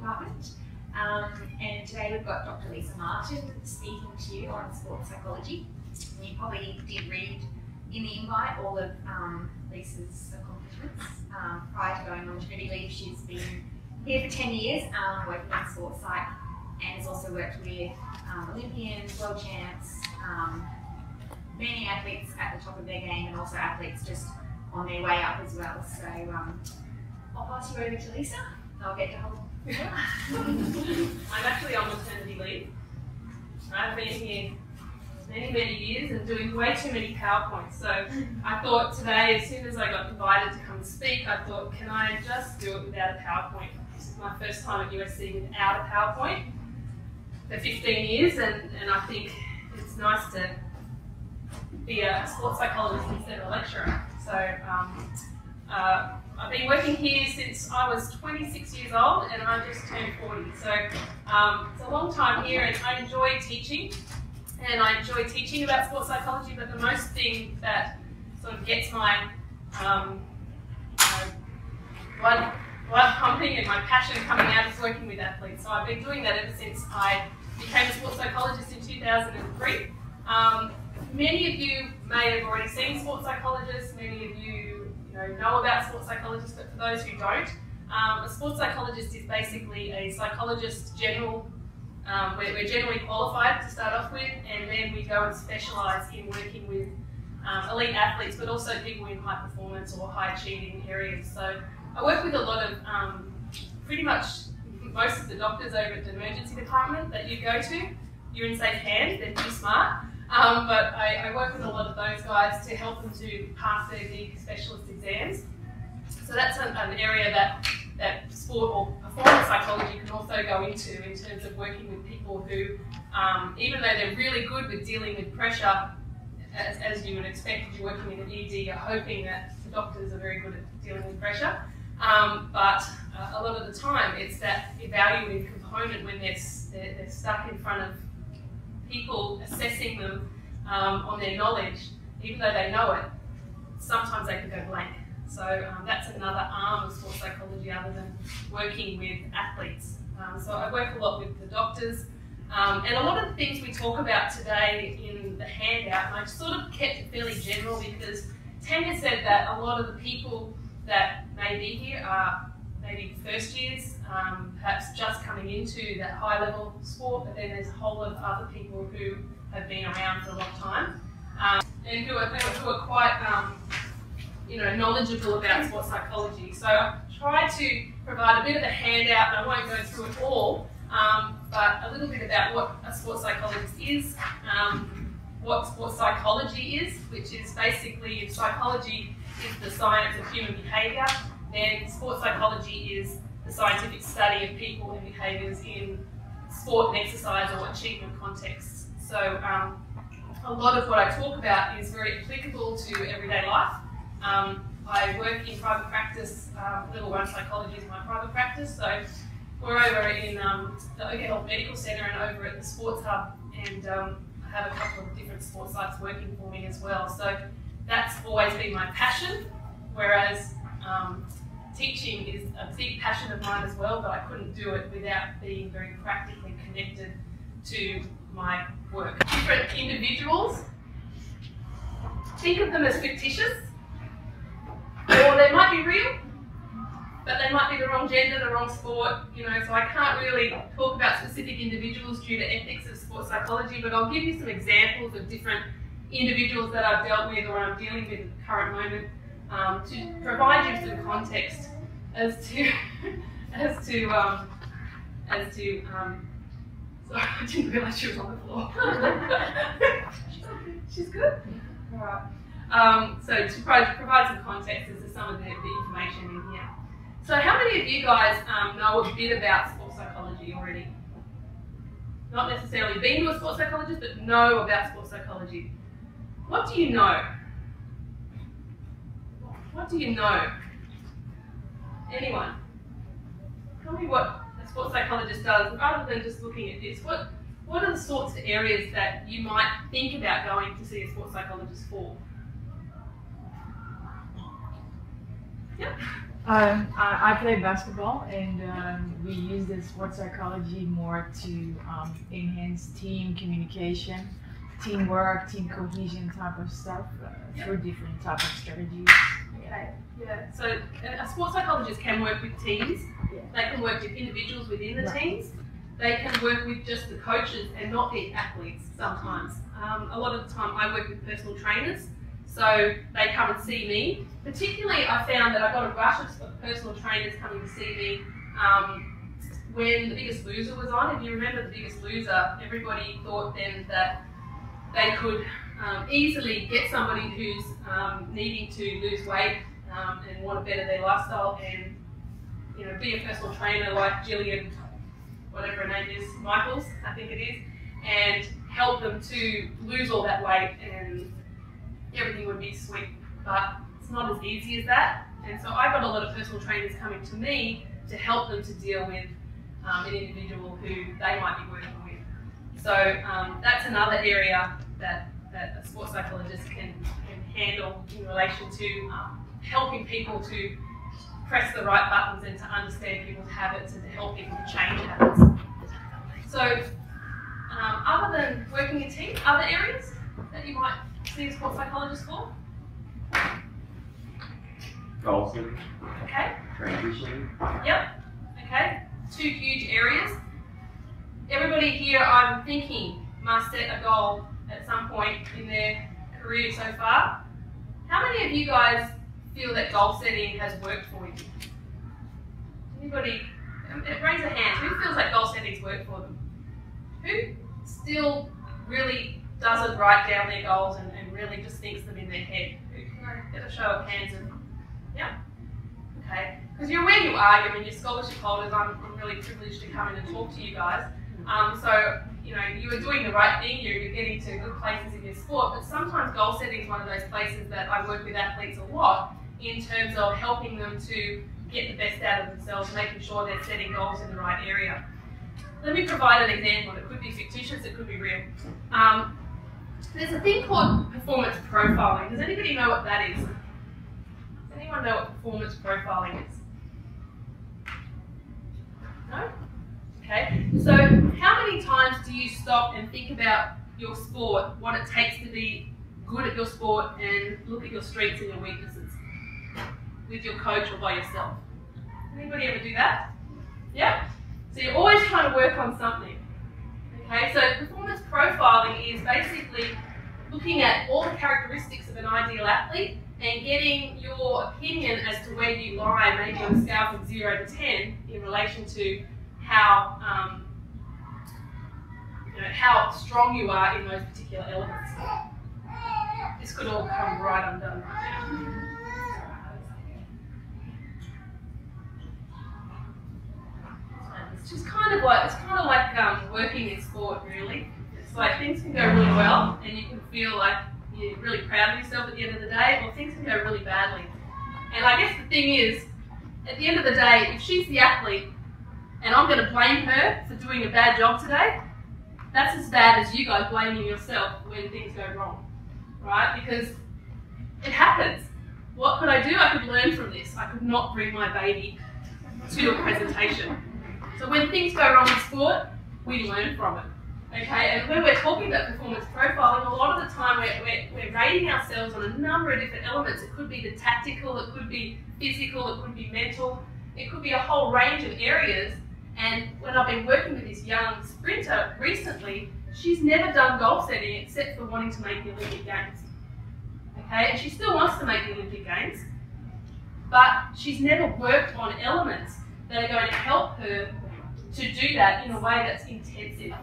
department. And today we've got Dr. Lisa Martin speaking to you on sports psychology. You probably did read in the invite all of Lisa's accomplishments. Prior to going on maternity leave, she's been here for 10 years working in sports psych, and has also worked with Olympians, world champs, many athletes at the top of their game, and also athletes just on their way up as well. So I'll pass you over to Lisa. I'll get to hold. I'm actually on maternity leave. I've been here many years and doing way too many PowerPoints. So I thought today, as soon as I got invited to come and speak, I thought, can I just do it without a PowerPoint? This is my first time at USC without a PowerPoint for 15 years, and I think it's nice to be a sports psychologist instead of a lecturer. So I've been working here since I was 26 years old, and I just turned 40. So it's a long time here, and I enjoy teaching. And I enjoy teaching about sports psychology, but the most thing that sort of gets my blood pumping and my passion coming out is working with athletes. So I've been doing that ever since I became a sports psychologist in 2003. Many of you may have already seen sports psychologists, many of you know about sports psychologists, but for those who don't, a sports psychologist is basically a psychologist general. We're generally qualified to start off with, and then we go and specialise in working with elite athletes, but also people in high performance or high achieving areas. So I work with a lot of, pretty much most of the doctors over at the emergency department that you go to. You're in safe hands, they're too smart. But I work with a lot of those guys to help them to pass their big specialist exams. So that's an area that sport or performance psychology can also go into in terms of working with people who, even though they're really good with dealing with pressure, as you would expect if you're working in an ED, you're hoping that the doctors are very good at dealing with pressure. But a lot of the time it's that evaluative component when they're stuck in front of people assessing them on their knowledge, even though they know it, sometimes they can go blank. So that's another arm of sports psychology other than working with athletes. So I work a lot with the doctors, and a lot of the things we talk about today in the handout, and I sort of kept it fairly general because Tanya said that a lot of the people that may be here are maybe first years, perhaps just coming into that high level sport, but then there's a whole lot of other people who have been around for a long time, and who are quite knowledgeable about sports psychology. So I've tried to provide a bit of a handout, and I won't go through it all, but a little bit about what a sports psychologist is, what sports psychology is, which is basically, if psychology is the science of human behaviour, then sports psychology is the scientific study of people and behaviours in sport and exercise or achievement contexts. So a lot of what I talk about is very applicable to everyday life. I work in private practice. Level 1 psychology is my private practice, so we're over in the Oak Health Medical Centre and over at the Sports Hub, and I have a couple of different sports sites working for me as well. So that's always been my passion, whereas teaching is a big passion of mine as well, but I couldn't do it without being very practically connected to my work. Different individuals, think of them as fictitious, or they might be real, but they might be the wrong gender, the wrong sport, so I can't really talk about specific individuals due to ethics of sports psychology, but I'll give you some examples of different individuals that I've dealt with or I'm dealing with at the current moment, to provide you some context as to sorry, I didn't realise she was on the floor. She's good? All right. So to provide some context as to some of the information in here. So how many of you guys know a bit about sports psychology already? Not necessarily been to a sports psychologist, but know about sports psychology. What do you know? What do you know? Anyone? Tell me what a sports psychologist does, rather than just looking at this. What are the sorts of areas that you might think about going to see a sports psychologist for? Yep. I play basketball, and we use the sports psychology more to enhance team communication, teamwork, team cohesion type of stuff through different type of strategies. Okay. Yeah. So a sports psychologist can work with teams. Yeah. They can work with individuals within the teams. They can work with just the coaches and not the athletes sometimes. A lot of the time I work with personal trainers, so they come and see me. Particularly I found that I got a rush of personal trainers coming to see me when The Biggest Loser was on. If you remember The Biggest Loser, everybody thought then that they could easily get somebody who's needing to lose weight and want to better their lifestyle and be a personal trainer like Gillian, whatever her name is, Michaels, I think it is, and help them to lose all that weight and everything would be sweet. But it's not as easy as that. And so I got a lot of personal trainers coming to me to help them to deal with an individual who they might be working with. So that's another area that a sports psychologist can handle in relation to helping people to press the right buttons and to understand people's habits and to help people to change habits. So other than working in teams, other areas that you might see a sports psychologist for? Goal setting. Okay. Transition. Yep. Okay. 2 huge areas. Everybody here, I'm thinking, must set a goal at some point in their career so far. How many of you guys feel that goal setting has worked for you? Anybody? Raise a hand. Who feels like goal setting's worked for them? Who still really doesn't write down their goals and really just thinks them in their head? Can I get a show of hands? Yeah? Okay. Because you're where you are, you're scholarship holders. I'm really privileged to come in and talk to you guys. So, you are doing the right thing, you're getting to good places in your sport, but sometimes goal setting is one of those places that I work with athletes a lot in terms of helping them to get the best out of themselves, making sure they're setting goals in the right area. Let me provide an example. It could be fictitious, it could be real. There's a thing called performance profiling. Does anybody know what that is? Does anyone know what performance profiling is? No? Okay, so how many times do you stop and think about your sport, what it takes to be good at your sport, and look at your strengths and your weaknesses with your coach or by yourself? Anybody ever do that? Yeah? So you're always trying to work on something. Okay, so performance profiling is basically looking at all the characteristics of an ideal athlete and getting your opinion as to where you lie, maybe on a scale from 0 to 10 in relation to how strong you are in those particular elements. This could all come right undone right now. It's kind of like working in sport, really. It's like things can go really well, and you can feel like you're really proud of yourself at the end of the day, or things can go really badly. And I guess the thing is, at the end of the day, if she's the athlete, and I'm going to blame her for doing a bad job today, that's as bad as you guys blaming yourself when things go wrong, right? Because it happens. What could I do? I could learn from this. I could not bring my baby to a presentation. So when things go wrong in sport, we learn from it, okay? And when we're talking about performance profiling, a lot of the time we're rating ourselves on a number of different elements. It could be the tactical, it could be physical, it could be mental, it could be a whole range of areas. And when I've been working with this young sprinter recently, she's never done goal setting except for wanting to make the Olympic Games. Okay, and she still wants to make the Olympic Games, but she's never worked on elements that are going to help her to do that in a way that's intensive.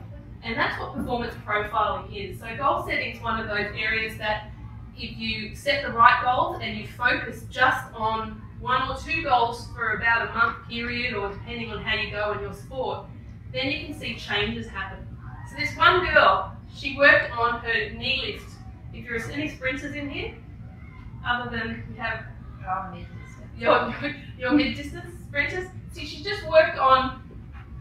And that's what performance profiling is. So goal setting is one of those areas that if you set the right goals and you focus just on 1 or 2 goals for about a month period, or depending on how you go in your sport, then you can see changes happen. So this one girl, she worked on her knee lift. If there's any sprinters in here, other than we have your mid-distance sprinters, see, she just worked on,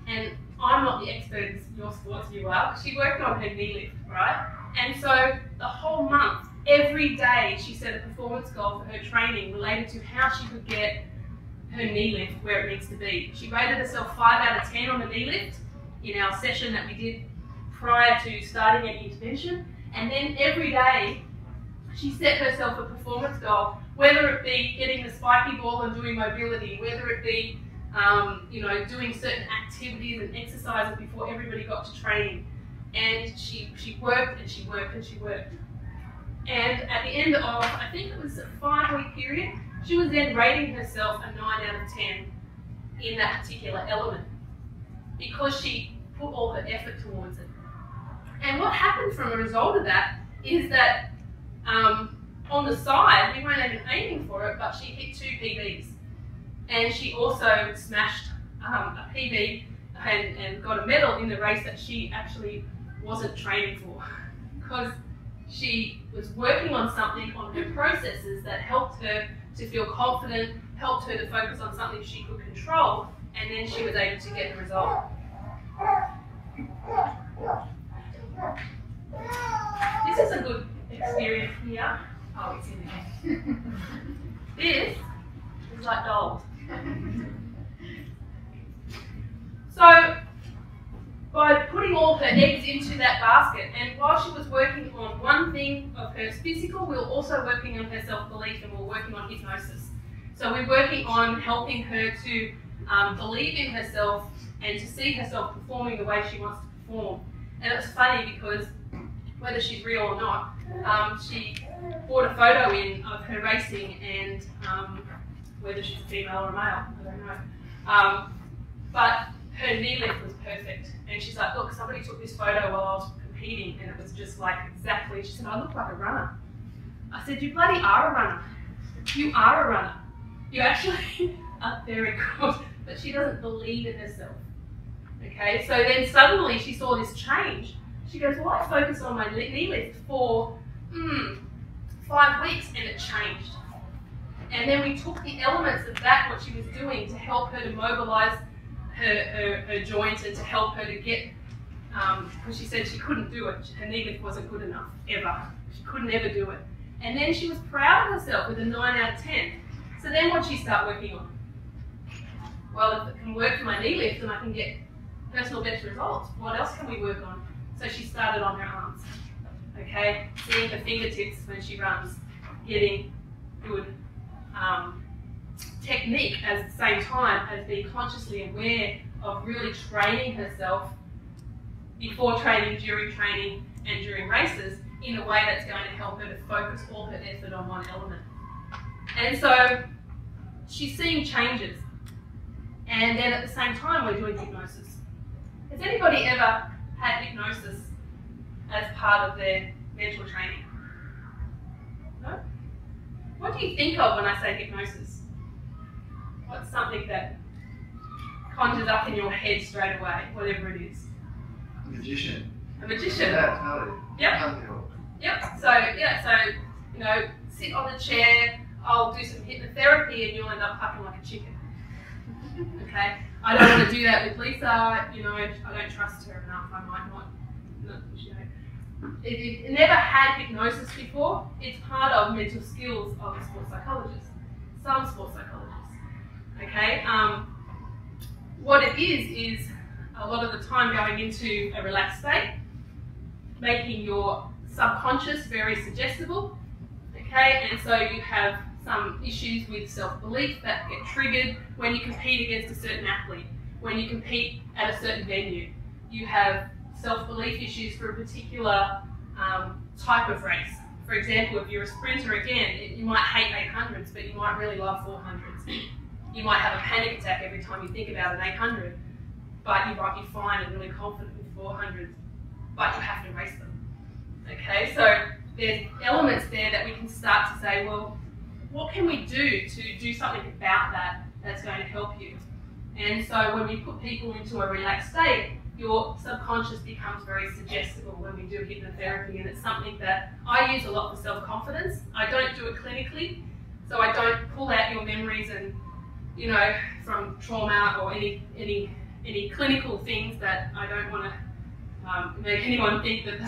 and I'm not the expert in your sports, you are, but she worked on her knee lift, right? And so the whole month, every day, she set a performance goal for her training related to how she could get her knee lift where it needs to be. She rated herself 5 out of 10 on the knee lift in our session that we did prior to starting any intervention. And then every day, she set herself a performance goal, whether it be getting the spiky ball and doing mobility, whether it be doing certain activities and exercises before everybody got to training. And she worked and she worked and she worked. And at the end of, I think it was a 5-week period, she was then rating herself a 9 out of 10 in that particular element because she put all her effort towards it. And what happened from a result of that is that on the side, we weren't even aiming for it, but she hit 2 PBs. And she also smashed a PB and got a medal in the race that she actually wasn't training for, because she was working on something, on her processes that helped her to feel confident, helped her to focus on something she could control, and then she was able to get the result. This is a good experience here. Oh, it's in there. This is like gold. So, by putting all her eggs into that basket, and while she was working on one thing of her physical, we were also working on her self-belief, and we were working on hypnosis. So we're working on helping her to believe in herself and to see herself performing the way she wants to perform. And it was funny because whether she's real or not, she brought a photo in of her racing, and whether she's a female or a male, I don't know. But her knee lift was perfect. And she's like, look, somebody took this photo while I was competing, and it was just like exactly, she said, I look like a runner. I said, you bloody are a runner. You are a runner. You actually are very good. But she doesn't believe in herself. Okay, so then suddenly she saw this change. She goes, well, I focused on my knee lift for 5 weeks, and it changed. And then we took the elements of that, what she was doing, to help her to mobilize her joint and to help her to get, because she said she couldn't do it. Her knee lift wasn't good enough, ever. She couldn't ever do it. And then she was proud of herself with a 9 out of 10. So then what did she start working on? Well, if it can work for my knee lift and I can get personal best results, what else can we work on? So she started on her arms, okay? Seeing her fingertips when she runs, getting good technique at the same time as being consciously aware of really training herself before training, during training, and during races in a way that's going to help her to focus all her effort on one element. And so she's seeing changes. And then at the same time, we're doing hypnosis. Has anybody ever had hypnosis as part of their mental training? No? What do you think of when I say hypnosis? What's something that conjures up in your head straight away, whatever it is? A magician. A magician? Yeah, totally. Yep. Yep. So, sit on the chair, I'll do some hypnotherapy, and you'll end up clucking like a chicken. Okay? I don't want to do that with Lisa, I don't trust her enough, I might not. If you've never had hypnosis before, it's part of mental skills of a sports psychologist. Some sports psychologists. Okay? What it is a lot of the time going into a relaxed state, making your subconscious very suggestible. Okay? And so you have some issues with self-belief that get triggered when you compete against a certain athlete, when you compete at a certain venue. You have self-belief issues for a particular type of race. For example, if you're a sprinter again, you might hate 800s, but you might really love 400s. You might have a panic attack every time you think about an 800, but you might be fine and really confident with 400s, but you have to race them. Okay, so there's elements there that we can start to say, well, what can we do to do something about that that's going to help you? And so when we put people into a relaxed state, your subconscious becomes very suggestible when we do hypnotherapy, and it's something that I use a lot for self-confidence. I don't do it clinically, so I don't pull out your memories and, from trauma or any clinical things that I don't want to make anyone think that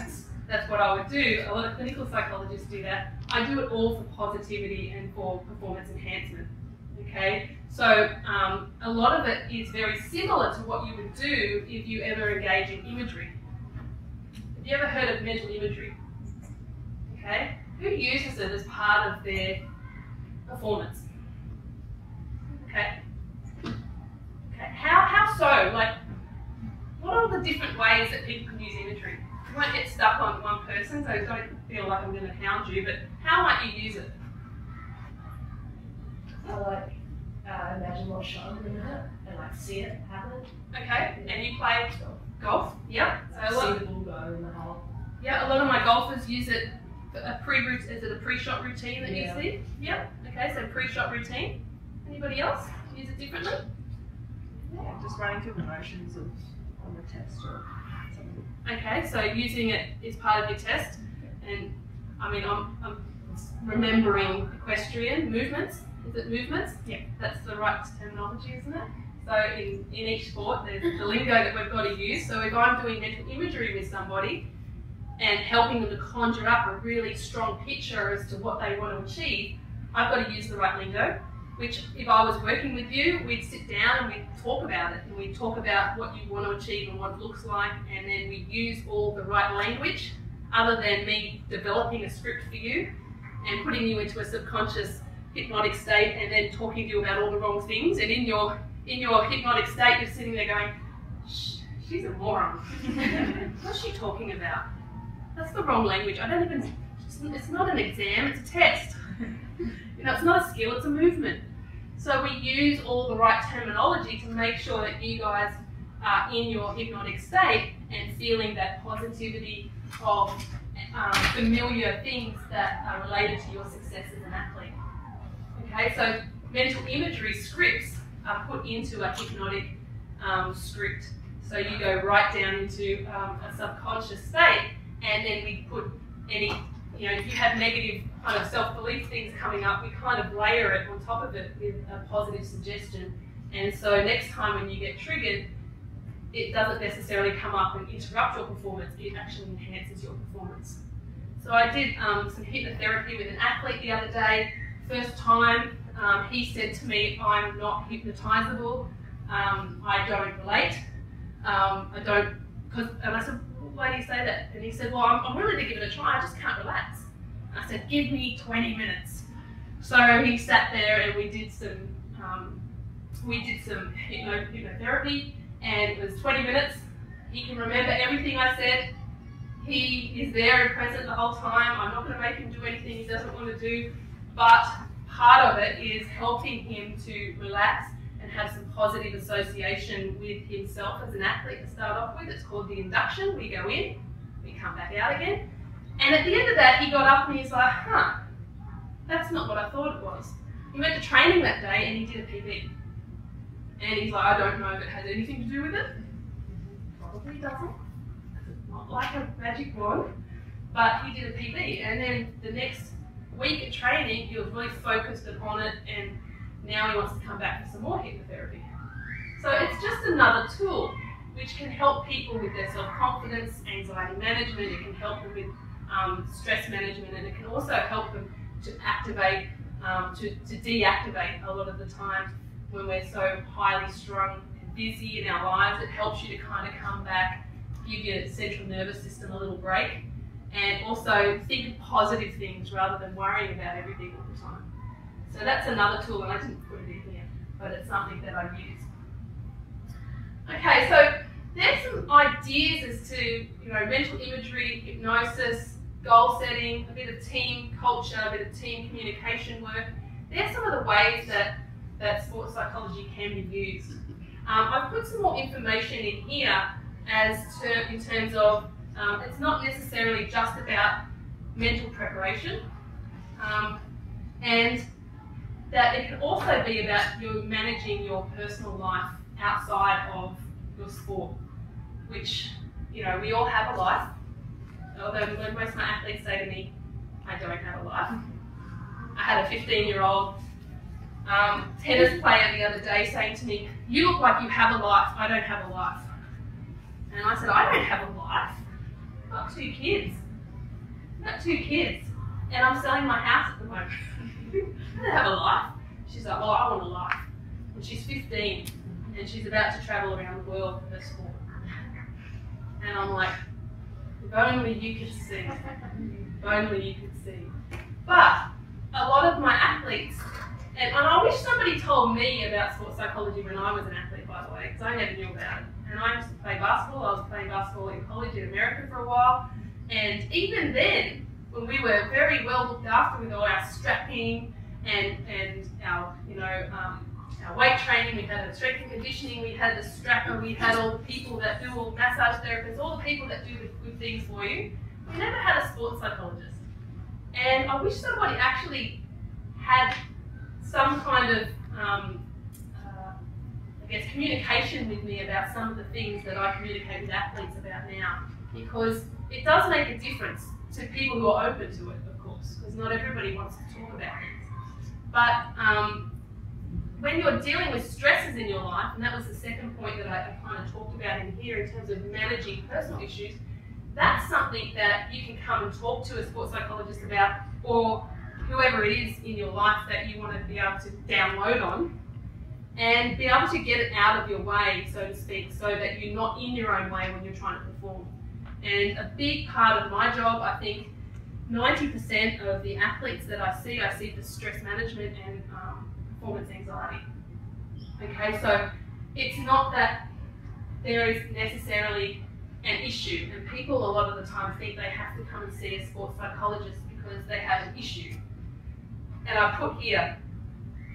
that's what I would do. A lot of clinical psychologists do that. I do it all for positivity and for performance enhancement. Okay, so a lot of it is very similar to what you would do if you ever engage in imagery. Have you ever heard of mental imagery? Okay, who uses it as part of their performance? Okay. Okay. How so? Like, what are the different ways that people can use imagery? You won't get stuck on one person, so don't feel like I'm going to hound you, but how might you use it? I imagine what's shown in it and like see it happen. Okay, and you play golf? Yep. So See the ball go in the hole. Yeah, a lot of my golfers use it for is it a pre-shot routine that you see? Yep. Okay, so pre-shot routine. Anybody else use it differently? Yeah, just running through the motions of on the test or something. Okay, so using it is part of your test, and I mean I'm remembering equestrian movements. Is it movements? Yeah, that's the right terminology, isn't it? So in each sport, there's the lingo that we've got to use. So if I'm doing mental imagery with somebody and helping them to conjure up a really strong picture as to what they want to achieve, I've got to use the right lingo, which if I was working with you, we'd sit down and we'd talk about it. And we'd talk about what you want to achieve and what it looks like, and then we use all the right language other than me developing a script for you and putting you into a subconscious hypnotic state and then talking to you about all the wrong things. And in your hypnotic state, you're sitting there going, she's a moron. What's she talking about? That's the wrong language. I don't even, it's not an exam, it's a test. You know, it's not a skill, it's a movement. So we use all the right terminology to make sure that you guys are in your hypnotic state and feeling that positivity of familiar things that are related to your success as an athlete. Okay, so mental imagery scripts are put into a hypnotic script. So you go right down into a subconscious state, and then we put any, you know, if you have negative kind of self-belief things coming up, we kind of layer it on top of it with a positive suggestion. And so next time when you get triggered, it doesn't necessarily come up and interrupt your performance, it actually enhances your performance. So I did some hypnotherapy with an athlete the other day. First time, he said to me, I'm not hypnotizable, I don't relate, I don't, and I said, well, why do you say that? And he said, well, I'm willing to give it a try, I just can't relax. And I said, give me 20 minutes. So he sat there and we did some hypnotherapy, and it was 20 minutes. He can remember everything I said. He is there and present the whole time. I'm not going to make him do anything he doesn't want to do, but part of it is helping him to relax and have some positive association with himself as an athlete to start off with. It's called the induction. We go in, we come back out again. And at the end of that, he got up and he's like, that's not what I thought it was. He went to training that day and he did a PB. And he's like, I don't know if it has anything to do with it. Probably doesn't. It's not like a magic wand, but he did a PB. And then the next week at training, he was really focused on it, and now he wants to come back for some more hypnotherapy. So it's just another tool which can help people with their self-confidence, anxiety management, it can help them with stress management, and it can also help them to activate, to deactivate a lot of the time when we're so highly strung and busy in our lives. It helps you to kind of come back, give your central nervous system a little break, and also think of positive things rather than worrying about everything all the time. So that's another tool, and I didn't put it in here, but it's something that I use. Okay, so there's some ideas as to, you know, mental imagery, hypnosis, goal setting, a bit of team culture, a bit of team communication work. There's some of the ways that sports psychology can be used. I've put some more information in here in terms of it's not necessarily just about mental preparation, and that it can also be about you managing your personal life outside of your sport, which, you know, we all have a life. Although most of my athletes say to me, I don't have a life. I had a 15-year-old tennis player the other day saying to me, you look like you have a life, I don't have a life. And I said, I don't have a life. I've got 2 kids. I've got 2 kids. And I'm selling my house at the moment. I don't have a life. She she's like, well, I want a life. And she's 15 and she's about to travel around the world for her sport. And I'm like, if only you could see. If only you could see. But a lot of my athletes, and I wish somebody told me about sports psychology when I was an athlete, by the way, because I never knew about it. And I used to play basketball. I was playing basketball in college in America for a while. And even then, when we were very well looked after with all our strapping and our, our weight training, we had a strength and conditioning, we had the strapper, we had all the people that do all massage therapists, all the people that do the good things for you. We never had a sports psychologist. And I wish somebody actually had some kind of, communication with me about some of the things that I communicate with athletes about now, because it does make a difference to people who are open to it, of course, because not everybody wants to talk about things. But when you're dealing with stresses in your life, and that was the second point that I kind of talked about in here in terms of managing personal issues, that's something that you can come and talk to a sports psychologist about, or whoever it is in your life that you want to be able to download on, and be able to get it out of your way, so to speak, so that you're not in your own way when you're trying to perform. And a big part of my job, I think 90% of the athletes that I see for stress management and performance anxiety. Okay, so it's not that there is necessarily an issue, and people a lot of the time think they have to come and see a sports psychologist because they have an issue. And I put here,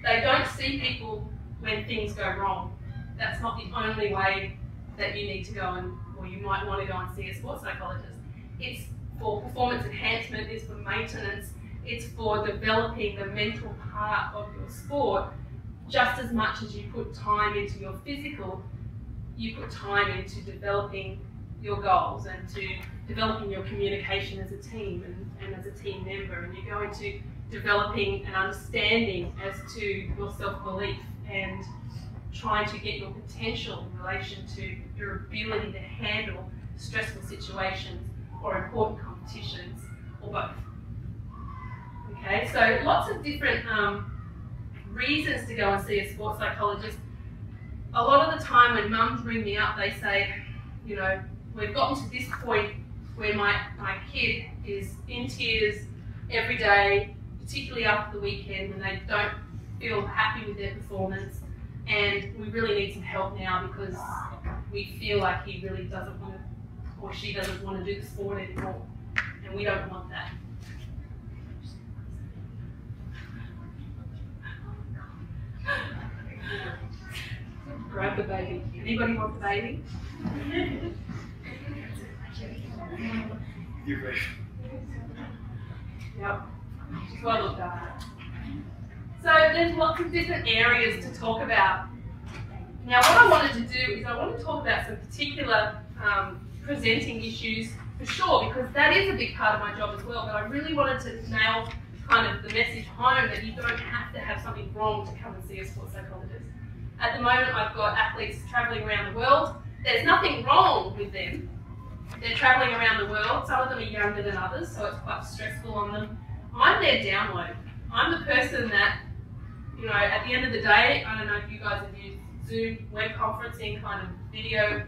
they don't see people when things go wrong. That's not the only way that you need to go or you might want to go and see a sports psychologist. It's for performance enhancement, it's for maintenance, it's for developing the mental part of your sport. Just as much as you put time into your physical, you put time into developing your goals and to developing your communication as a team and as a team member, and you go into developing an understanding as to your self-belief and trying to get your potential in relation to your ability to handle stressful situations or important competitions, or both. Okay, so lots of different reasons to go and see a sports psychologist. A lot of the time when mums ring me up, they say, you know, we've gotten to this point where my kid is in tears every day, particularly after the weekend when they don't feel happy with their performance, and we really need some help now because we feel like he really doesn't want to, or she doesn't want to do the sport anymore, and we don't want that. Grab the baby. Anybody want the baby? Yep. She's well looked after. So there's lots of different areas to talk about. Now what I wanted to do is I want to talk about some particular presenting issues for sure, because that is a big part of my job as well, but I really wanted to nail kind of the message home that you don't have to have something wrong to come and see a sports psychologist. At the moment I've got athletes travelling around the world. There's nothing wrong with them. They're travelling around the world. Some of them are younger than others, so it's quite stressful on them. I'm their download. I'm the person that, you know, at the end of the day, I don't know if you guys have used Zoom, web conferencing, kind of video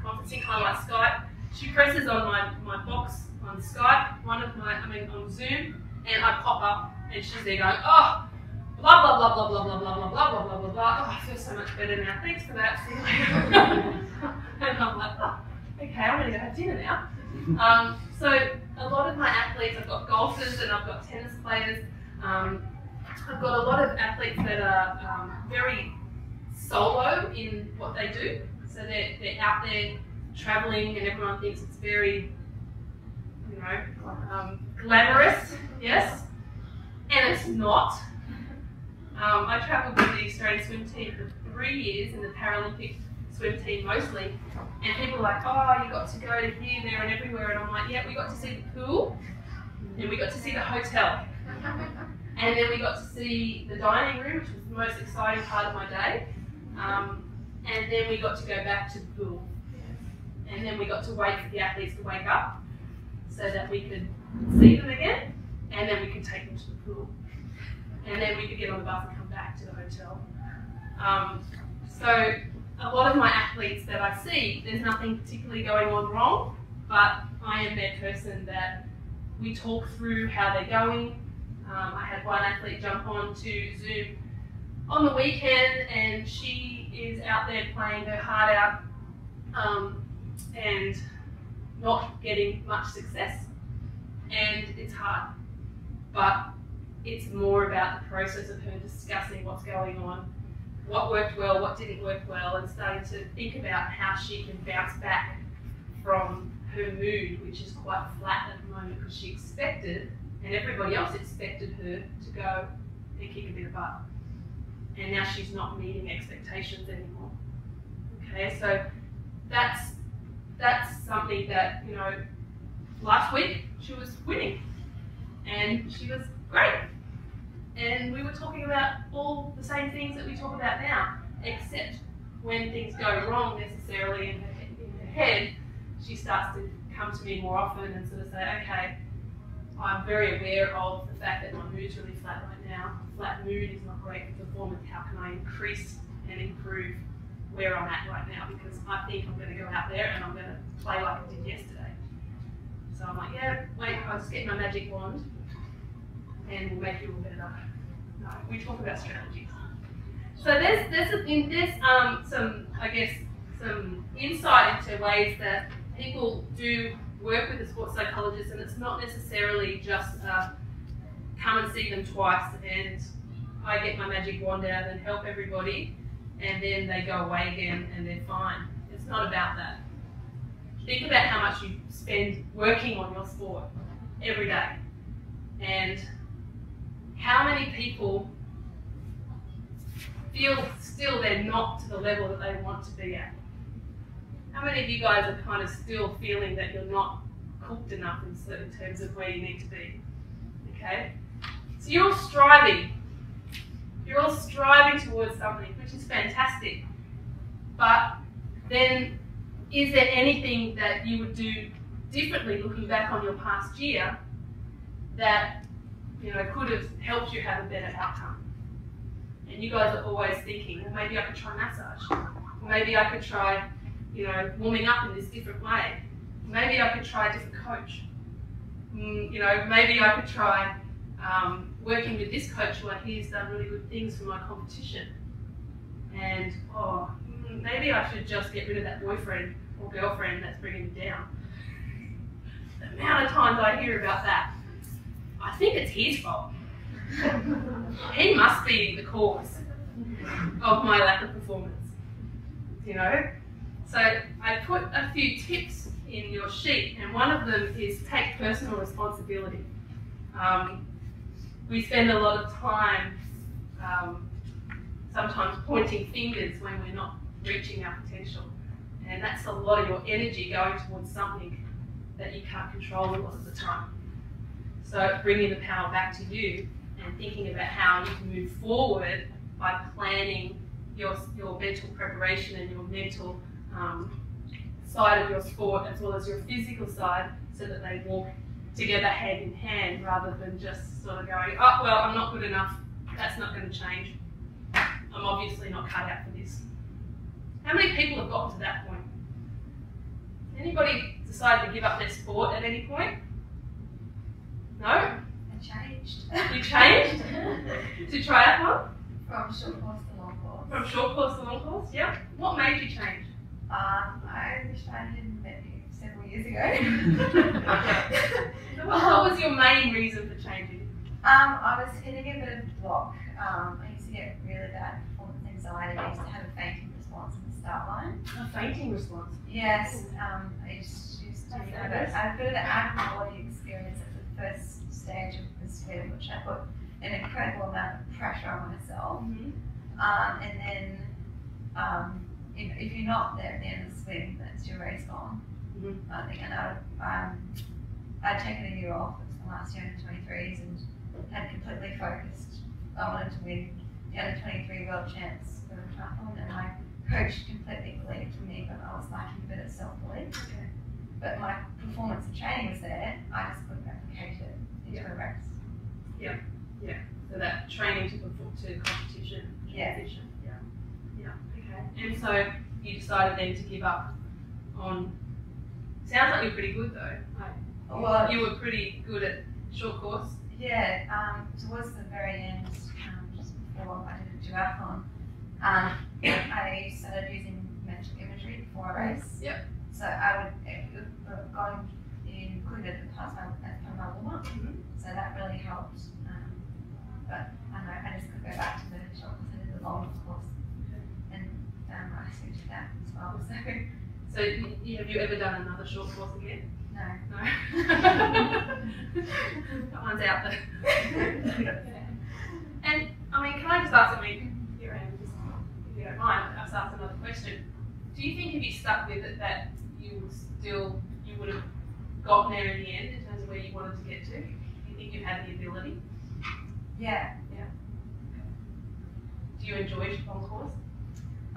conferencing, kind of like Skype. She presses on my box on Skype, on Zoom, and I pop up, and she's there going, oh, blah, blah, blah, blah, blah, blah, blah, blah, blah, blah, blah, blah. Oh, I feel so much better now. Thanks for that. See you later. And I'm like, oh, okay, I'm going to go have dinner now. So a lot of my athletes, I've got golfers and I've got tennis players. I've got a lot of athletes that are very solo in what they do. So they're out there traveling and everyone thinks it's very, you know, glamorous, yes, and it's not. I travelled with the Australian swim team for 3 years in the Paralympic swim team mostly, and people are like, oh, you got to go to here, there and everywhere, and I'm like, yeah, we got to see the pool, and we got to see the hotel, and then we got to see the dining room, which was the most exciting part of my day, and then we got to go back to the pool, and then we got to wait for the athletes to wake up so that we could see them again, and then we could take them to the pool, and then we could get on the bus and come back to the hotel. hotel. So a lot of my athletes that I see, there's nothing particularly going on wrong, but I am their person that we talk through how they're going. I had one athlete jump on to Zoom on the weekend, and she is out there playing her heart out and not getting much success. And it's hard, but it's more about the process of her discussing what's going on, what worked well, what didn't work well, and starting to think about how she can bounce back from her mood, which is quite flat at the moment because she expected, and everybody else expected her to go and kick a bit of butt. And now she's not meeting expectations anymore. Okay, so that's something that, you know, last week she was winning and she was great. And we were talking about all the same things that we talk about now, except when things go wrong necessarily in her head, she starts to come to me more often and sort of say, okay, I'm very aware of the fact that my mood's really flat right now. Flat mood is not great for performance. How can I increase and improve where I'm at right now? Because I think I'm going to go out there and I'm going to play like I did yesterday. So I'm like, yeah, wait, I'll just get my magic wand and we'll make you all better. No, we talk about strategies. So there's some, I guess, some insight into ways that people do work with a sports psychologist, and it's not necessarily just come and see them twice and I get my magic wand out and help everybody and then they go away again and they're fine. It's not about that. Think about how much you spend working on your sport every day and how many people feel still they're not to the level that they want to be at. How many of you guys are kind of still feeling that you're not cooked enough in certain terms of where you need to be? Okay? So you're all striving. You're all striving towards something, which is fantastic. But then, is there anything that you would do differently looking back on your past year that, you know, could have helped you have a better outcome? And you guys are always thinking, well, maybe I could try massage. Or maybe I could try, you know, warming up in this different way. Maybe I could try a different coach. You know, maybe I could try working with this coach who I hear has done really good things for my competition. And, oh, maybe I should just get rid of that boyfriend or girlfriend that's bringing me down. The amount of times I hear about that, I think it's his fault. He must be the cause of my lack of performance, you know? So I put a few tips in your sheet, and one of them is take personal responsibility. We spend a lot of time sometimes pointing fingers when we're not reaching our potential, and that's a lot of your energy going towards something that you can't control a lot of the time. So bringing the power back to you and thinking about how you can move forward by planning your mental preparation and your mental side of your sport as well as your physical side, so that they walk together hand in hand rather than just sort of going, oh, well, I'm not good enough, that's not going to change. I'm obviously not cut out for this. How many people have gotten to that point? Anybody decided to give up their sport at any point? No? I changed. You changed? To triathlon? From short course to long course. From short course to long course, yeah. What made you change? I wish I hadn't met you several years ago. What was your main reason for changing? I was hitting a bit of a block. I used to get really bad performance anxiety. I used to have a fainting response in the start line. A fainting response? Yes. I used to have a bit of an out-of-body experience at the first stage of the swim, which I put an incredible amount of pressure on myself. And then if you're not there at the end of the swim, that's your race gone. I think, and I'd taken a year off. It was my last year under 23s and had completely focused. I wanted to win the under 23 world champs for the triathlon, and my coach completely believed in me, but I was lacking a bit of self-belief. Okay. But my performance and training was there. I just couldn't replicate it into a race. So that training to competition Yeah. transition. Yeah. Okay. And so you decided then to give up on. Sounds like you're pretty good though. Well, You were pretty good at short course. yeah, towards the very end, just before I did a duathlon, I started using mental imagery before a race. Yep. So I would go included as part of my warm-up. So that really helped. But I don't know, I just could go back to the short course. I did the long course. And I switched that as well. So have you ever done another short course again? No. No. That one's out there. And I mean, can I just ask something here, and just, if you don't mind, I'll just ask another question. Do you think if you stuck with it that you would have gotten there in the end in terms of where you wanted to get to? Do you think you had the ability? Yeah. Do you enjoy long course?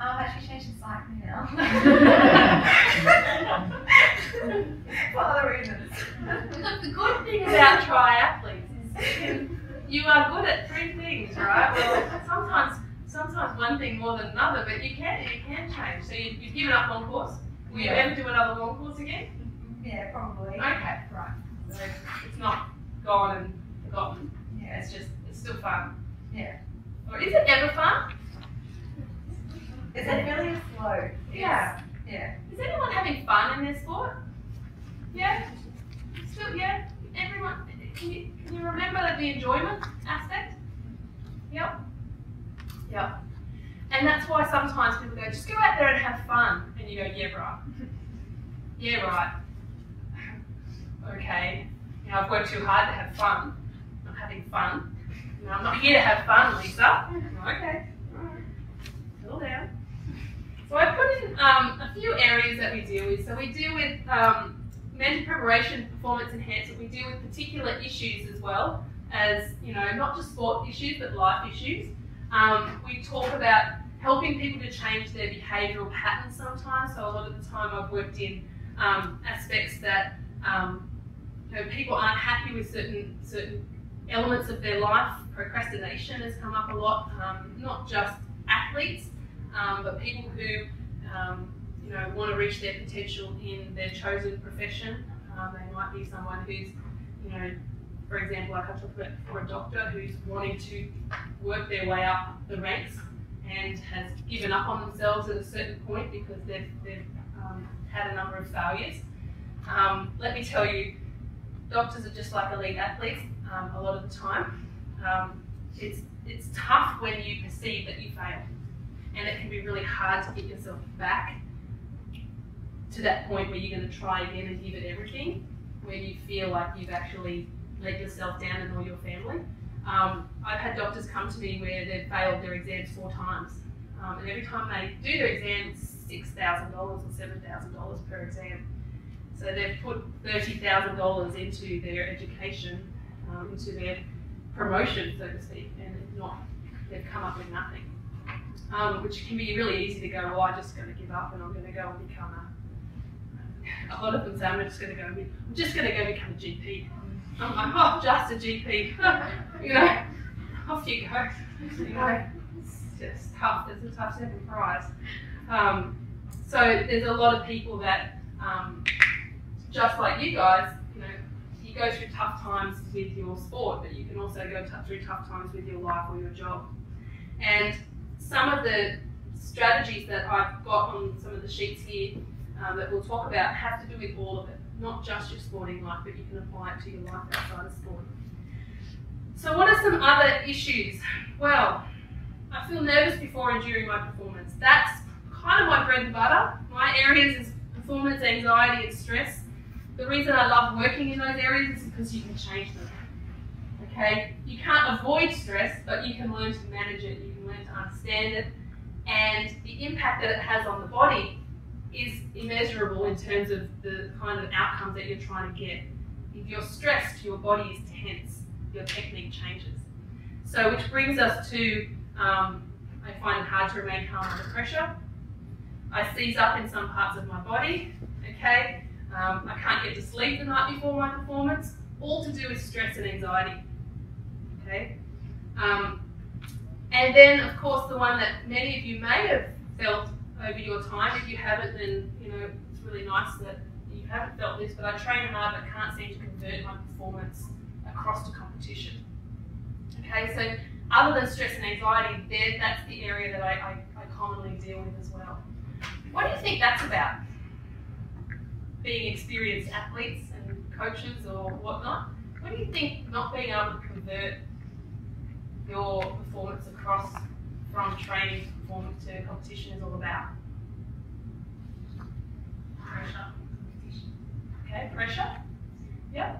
I've actually changed to cycling now. For other reasons. Look, the good thing about triathletes is you are good at 3 things, right? Well, sometimes one thing more than another, but you can change. So you've given up long course. Will you ever do another long course again? Yeah, probably. Okay, right. So it's not gone and forgotten. Yeah. It's still fun. Yeah. Or is it ever fun? It's really slow. Yeah. Yeah. Is anyone having fun in their sport? Yeah? Still, yeah? Everyone, can you remember the enjoyment aspect? Yep. And that's why sometimes people go, just go out there and have fun. And you go, yeah, right. Yeah, right. Okay. You know, I've worked too hard to have fun. I'm having fun. No, I'm not here to have fun, Lisa. Okay. Alright. Settle down. So I put in a few areas that we deal with. So we deal with mental preparation, performance enhancement. We deal with particular issues as well as, not just sport issues, but life issues. We talk about helping people to change their behavioural patterns sometimes. So a lot of the time I've worked in aspects that people aren't happy with certain elements of their life. Procrastination has come up a lot, not just athletes, but people who want to reach their potential in their chosen profession. They might be someone who's, for example, like I talked about before, a doctor who's wanting to work their way up the ranks and has given up on themselves at a certain point because they've had a number of failures. Let me tell you, doctors are just like elite athletes a lot of the time. It's tough when you perceive that you failed, and it can be really hard to get yourself back to that point where you're going to try again and give it everything, where you feel like you've actually let yourself down and all your family. I've had doctors come to me where they've failed their exams 4 times, and every time they do their exam, $6,000 or $7,000 per exam. So they've put $30,000 into their education, into their promotion, so to speak, and they've come up with nothing. Which can be really easy to go, well, I'm just going to give up and I'm going to go and become a lot of them say, I'm just going to go become a GP. I'm like, oh, just a GP. Off you go. It's just tough. It's a tough second prize. So there's a lot of people that, just like you guys, you go through tough times with your sport, but you can also go through tough times with your life or your job. And some of the strategies that I've got on some of the sheets here that we'll talk about have to do with all of it, not just your sporting life, but you can apply it to your life outside of sport. So what are some other issues? Well, I feel nervous before and during my performance. That's kind of my bread and butter. My areas is performance, anxiety and stress. The reason I love working in those areas is because you can change them. Okay? You can't avoid stress, but you can learn to manage it, you can learn to understand it, and the impact that it has on the body is immeasurable in terms of the kind of outcomes that you're trying to get. If you're stressed, your body is tense, your technique changes. So which brings us to, I find it hard to remain calm under pressure. I seize up in some parts of my body, okay? I can't get to sleep the night before my performance, all to do with stress and anxiety, okay? And then, of course, the one that many of you may have felt over your time. If you haven't, then it's really nice that you haven't felt this. But I train hard, but can't seem to convert my performance across to competition. Okay, so other than stress and anxiety, that's the area that I commonly deal with as well. What do you think that's about? Being experienced athletes and coaches or whatnot. What do you think not being able to convert your performance across from training to performance to competition is all about? Pressure. Okay, pressure. Yeah.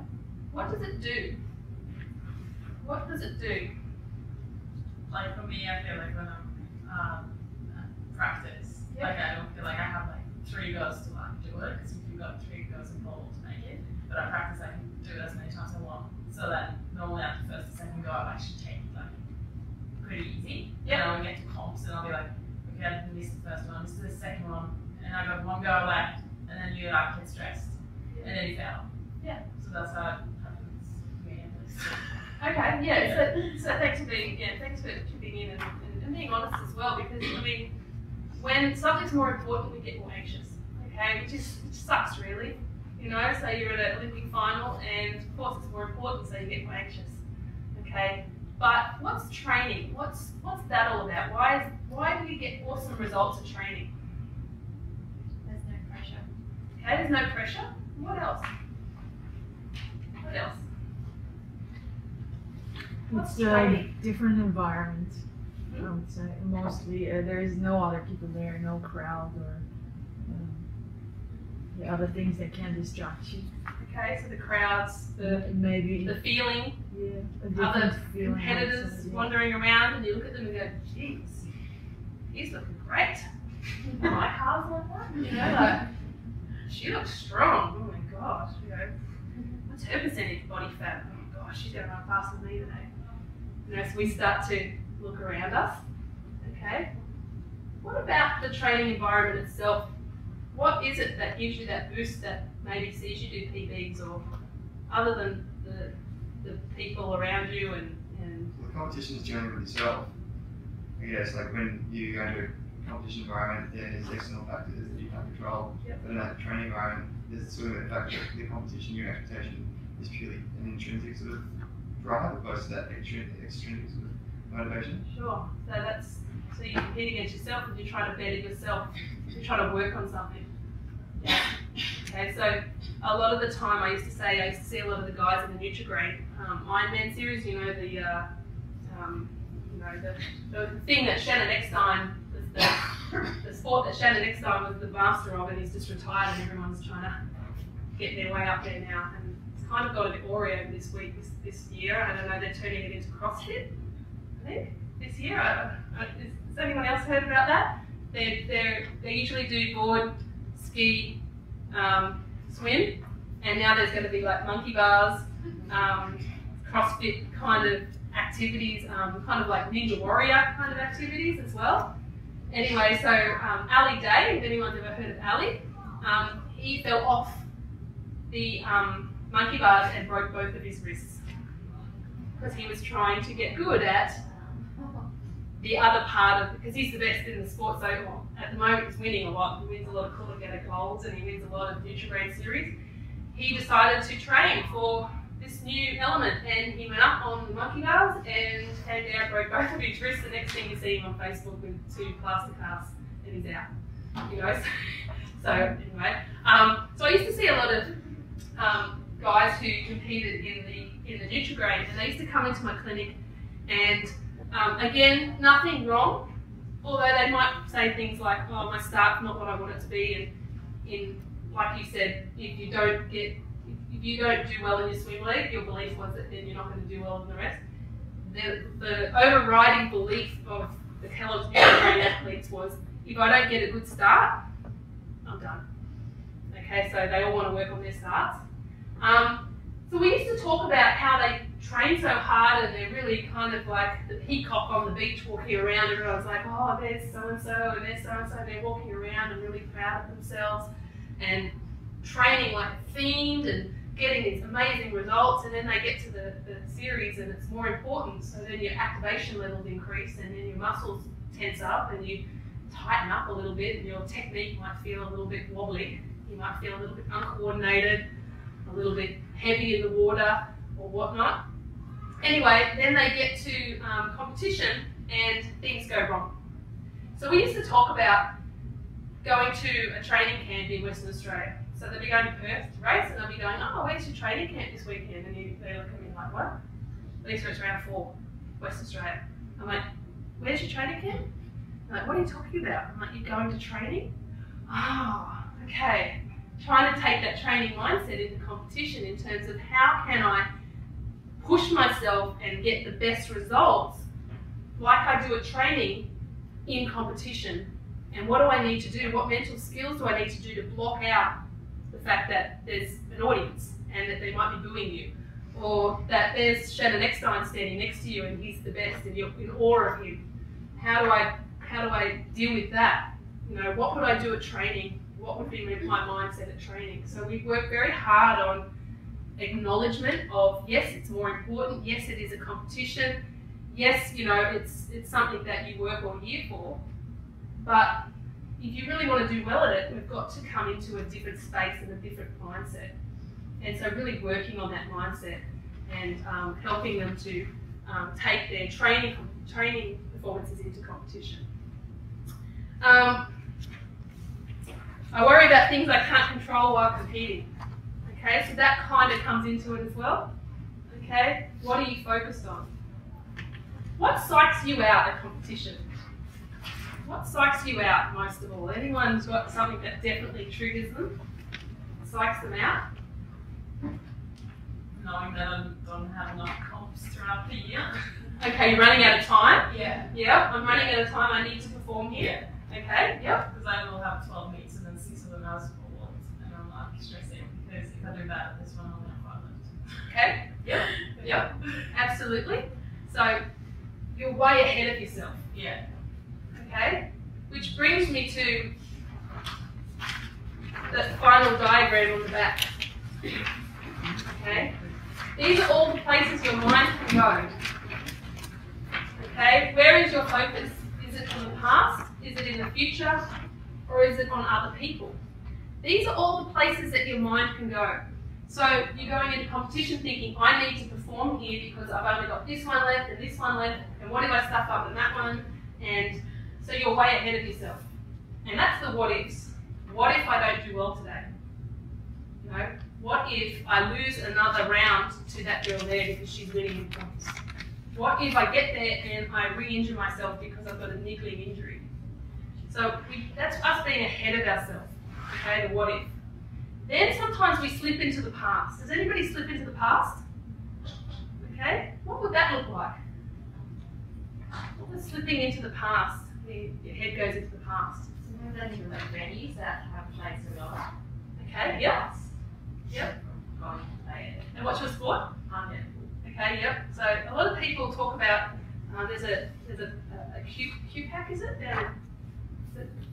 What does it do? What does it do? Like for me, I feel like when I'm practice, like I don't feel like I have like 3 goes to like do it, because if you've got 3 goes involved to make it, but at practice I can do it as many times as I want. So that normally after the first or second go, I actually take it like pretty easy. Yeah. And then I'll get to comps and I'll be like, okay, I didn't miss the first one, this is the second one, and I got 1 go left, and then you like get stressed, and then you fail. Yeah. So that's how it happens for me at least. Okay, yeah. So thanks for chipping in and being honest as well, because I mean, when something's more important, we get more anxious. Okay, which sucks really. So you're at an Olympic final, and of course it's more important, so you get more anxious. Okay, but what's training? What's that all about? Why do you get awesome results at training? There's no pressure. Okay, there's no pressure. What else? What else? It's a different environment, I would say. Mostly, there is no other people there, no crowd or the other things that can distract you. Okay, so the crowds, maybe the feeling, other competitors wandering around, and you look at them and go, "Geez, he's looking great. My car's like that." Like, she looks strong. Oh my gosh, what's her percentage body fat? Oh my gosh, she's gonna run faster than me today. So we start to look around us. Okay. What about the training environment itself? What is it that gives you that boost that maybe sees you do PBs, or other than the people around you and Well, the competition is generally with yourself. I guess like when you go into a competition environment, there's external factors that you can't control. Yep. But in that training environment, there's sort of the fact that the competition, your expectation is purely an intrinsic sort of drive opposed to that extrinsic sort of motivation. Sure. So you compete against yourself and you're trying to better yourself. You're trying to work on something. Yeah. Okay, so a lot of the time I used to see a lot of the guys in the Nutrigrade Ironman series, the thing that Shannon Eckstein was the sport that Shannon Eckstein was the master of, and he's just retired and everyone's trying to get their way up there now. And it's kind of got a bit Oreo this year. I don't know, they're turning it into CrossFit, I think, this year. Has anyone else heard about that? They usually do board, ski, swim, and now there's going to be like monkey bars, CrossFit kind of activities, kind of like Ninja Warrior kind of activities as well. Anyway, so Ali Day, if anyone's ever heard of Ali, he fell off the monkey bars and broke both of his wrists because he was trying to get good at the other part of, because he's the best in the sport, so at the moment he's winning a lot. He wins a lot of Coolagata Golds and he wins a lot of Nutrigrade series. He decided to train for this new element, and he went up on the monkey bars and came down, broke both of his wrists. The next thing you see him on Facebook with 2 plaster casts and he's out. So anyway, so I used to see a lot of guys who competed in the Nutrigrade, and they used to come into my clinic, and again, nothing wrong, although they might say things like, "Oh, my start's not what I want it to be," and in like you said, if you don't do well in your swim league, your belief was that then you're not going to do well in the rest. The overriding belief of the Kellogg's Nutrigrade athletes was, if I don't get a good start, I'm done. Okay, so they all want to work on their starts. So we used to talk about how they train so hard and they're really kind of like the peacock on the beach walking around. Everyone's like, "Oh, there's so-and-so and there's so-and-so." They're walking around and really proud of themselves and training like themed and getting these amazing results, and then they get to the series and it's more important, so then your activation levels increase and then your muscles tense up and you tighten up a little bit and your technique might feel a little bit wobbly, you might feel a little bit uncoordinated, a little bit heavy in the water or whatnot. Anyway, then they get to competition and things go wrong. So we used to talk about going to a training camp in Western Australia. So they'll be going to Perth to race and they'll be going, oh, where's your training camp this weekend? And they look at me like, what? These are round 4, Western Australia. I'm like, where's your training camp? I'm like, what are you talking about? I'm like, you're going to training? Oh, okay. Trying to take that training mindset into competition in terms of how can I push myself and get the best results like I do at training in competition. And what do I need to do? What mental skills do I need to do to block out the fact that there's an audience and that they might be booing you, or that there's Shannon Eckstein standing next to you and he's the best and you're in awe of him? How do I deal with that? You know, what would I do at training? What would be my mindset at training? So we work very hard on acknowledgement of, yes, it's more important. Yes, it is a competition. Yes, you know, it's something that you work all year for. But if you really want to do well at it, we've got to come into a different space and a different mindset. And so really working on that mindset and helping them to take their training performances into competition. I worry about things I can't control while competing. Okay, so that kind of comes into it as well. Okay, what are you focused on? What psychs you out at competition? What psychs you out most of all? Anyone's got something that definitely triggers them? Psychs them out? Knowing that I don't have enough comps throughout the year. Okay, you're running out of time? Yeah. Yeah, I'm running out of time, I need to perform here. Okay, yep. Because I will have 12 meets and then 6 of them are small ones, and I'm like stressing because if I do that, this one I'll have 5 left. Okay, yep, yep, absolutely. So you're way ahead of yourself. Yeah. Okay, which brings me to the final diagram on the back. Okay, these are all the places your mind can go. Okay, where is your focus? Is it on the past? Is it in the future? Or is it on other people? These are all the places that your mind can go. So you're going into competition thinking, I need to perform here because I've only got this one left and this one left, and what if I stuff up in that one? And so you're way ahead of yourself. And that's the what ifs. What if I don't do well today? You know, what if I lose another round to that girl there because she's winning in points? What if I get there and I re-injure myself because I've got a niggling injury? So that's us being ahead of ourselves, okay, the what if. Then sometimes we slip into the past. Does anybody slip into the past? Okay, what would that look like? What was slipping into the past? Your head goes into the past. Sometimes I think like venues that have played so well. Okay, yep. Yep. Going to play it. And what's your sport? Okay, yep. So a lot of people talk about there's a QPAC, is it?